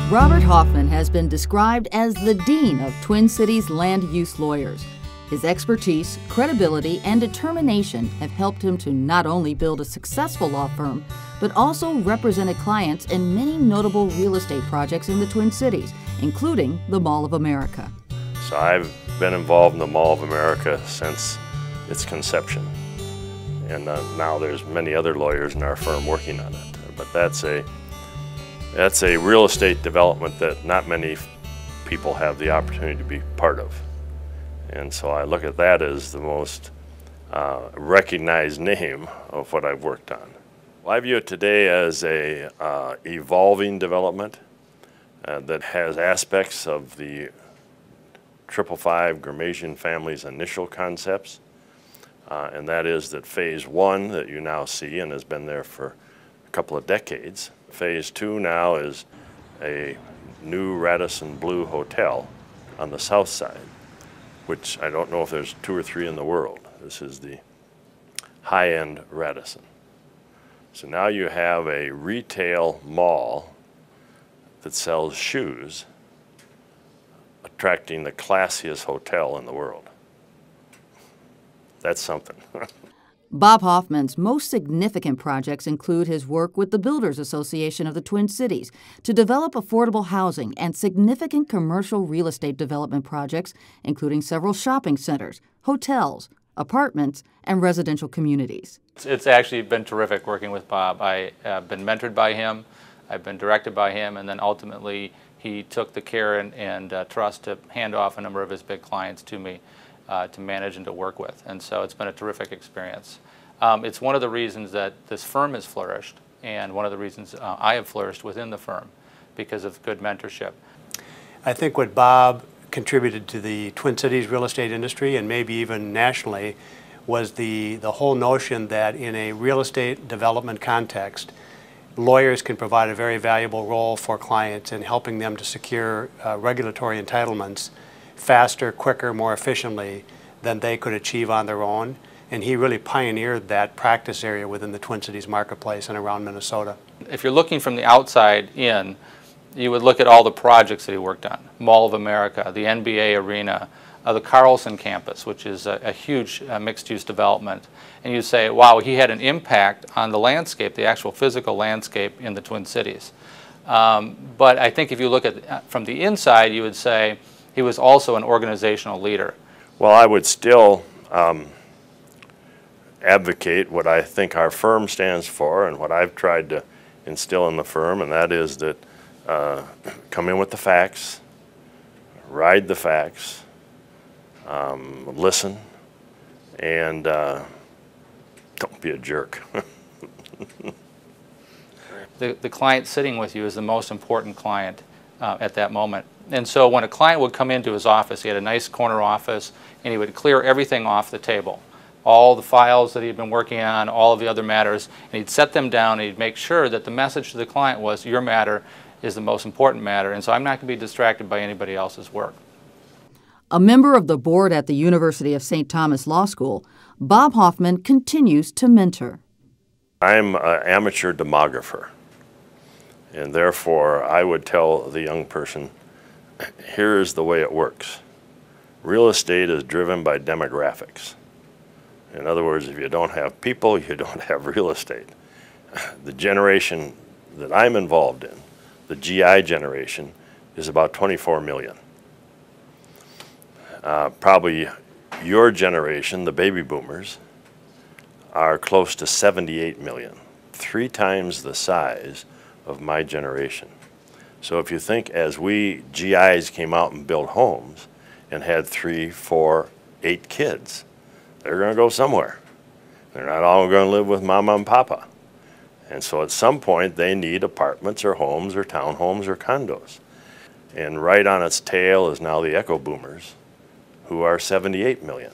Robert Hoffman has been described as the dean of Twin Cities land use lawyers. His expertise, credibility, and determination have helped him to not only build a successful law firm, but also represented clients in many notable real estate projects in the Twin Cities, including the Mall of America. So I've been involved in the Mall of America since its conception. And now there's many other lawyers in our firm working on it. But that's a real estate development that not many people have the opportunity to be part of. And so I look at that as the most recognized name of what I've worked on. Well, I view it today as a evolving development that has aspects of the 555 Gramasian family's initial concepts, and that is that phase one that you now see and has been there for a couple of decades. Phase two now is a new Radisson Blue hotel on the south side, which I don't know if there's 2 or 3 in the world. This is the high-end Radisson. So now you have a retail mall that sells shoes, attracting the classiest hotel in the world. That's something. Bob Hoffman's most significant projects include his work with the Builders Association of the Twin Cities to develop affordable housing and significant commercial real estate development projects, including several shopping centers, hotels, apartments, and residential communities. It's actually been terrific working with Bob. I have been mentored by him, I've been directed by him, and then ultimately he took the care and trust to hand off a number of his big clients to me to manage and to work with. And so it's been a terrific experience. It's one of the reasons that this firm has flourished, and one of the reasons I have flourished within the firm, because of good mentorship. I think what Bob contributed to the Twin Cities real estate industry, and maybe even nationally, was the whole notion that in a real estate development context, lawyers can provide a very valuable role for clients in helping them to secure regulatory entitlements faster, quicker, more efficiently than they could achieve on their own. And he really pioneered that practice area within the Twin Cities marketplace and around Minnesota. If you're looking from the outside in, you would look at all the projects that he worked on. Mall of America, the NBA Arena, the Carlson campus, which is a huge mixed-use development. And you say, wow, he had an impact on the landscape, the actual physical landscape in the Twin Cities. But I think if you look at from the inside, you would say he was also an organizational leader. Well, I would still advocate what I think our firm stands for and what I've tried to instill in the firm, and that is that come in with the facts, ride the facts, listen, and don't be a jerk. The client sitting with you is the most important client at that moment. And so when a client would come into his office, he had a nice corner office, and he would clear everything off the table. All the files that he'd been working on, all of the other matters, and he'd set them down, and he'd make sure that the message to the client was, your matter is the most important matter, and so I'm not going to be distracted by anybody else's work. A member of the board at the University of St. Thomas Law School, Bob Hoffman continues to mentor. I'm an amateur demographer, and therefore I would tell the young person, here's the way it works. Real estate is driven by demographics. In other words, if you don't have people, you don't have real estate. The generation that I'm involved in, the GI generation, is about 24 million. Probably your generation, the baby boomers, are close to 78 million, 3 times the size of my generation. So if you think as we GIs came out and built homes and had 3, 4, 8 kids, they're going to go somewhere. They're not all going to live with mama and papa. And so at some point they need apartments or homes or townhomes or condos. And right on its tail is now the echo boomers, who are 78 million.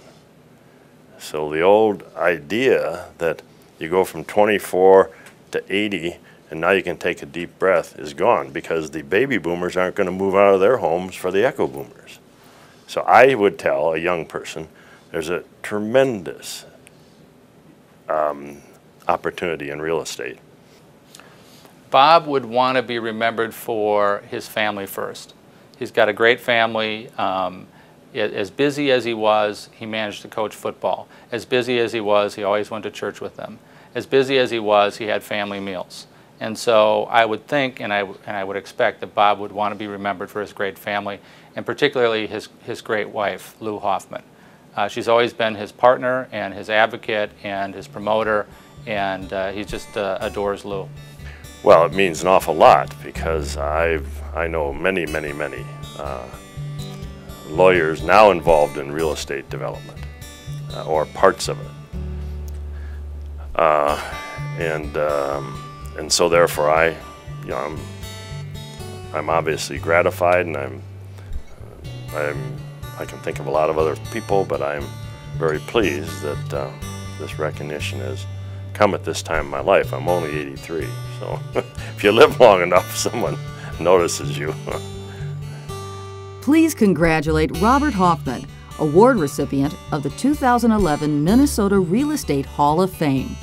So the old idea that you go from 24 to 80 and now you can take a deep breath is gone, because the baby boomers aren't going to move out of their homes for the echo boomers. So I would tell a young person there's a tremendous opportunity in real estate. Bob would want to be remembered for his family first. He's got a great family. As busy as he was, he managed to coach football. As busy as he was, he always went to church with them. As busy as he was, he had family meals. And so I would think, and I would expect that Bob would want to be remembered for his great family, and particularly his great wife, Lou Hoffman. She's always been his partner and his advocate and his promoter, and he just adores Lou. Well, it means an awful lot because I know many lawyers now involved in real estate development or parts of it, and so therefore I'm obviously gratified, and I can think of a lot of other people, but I'm very pleased that this recognition has come at this time in my life. I'm only 83, so if you live long enough, someone notices you. Please congratulate Robert Hoffman, award recipient of the 2011 Minnesota Real Estate Hall of Fame.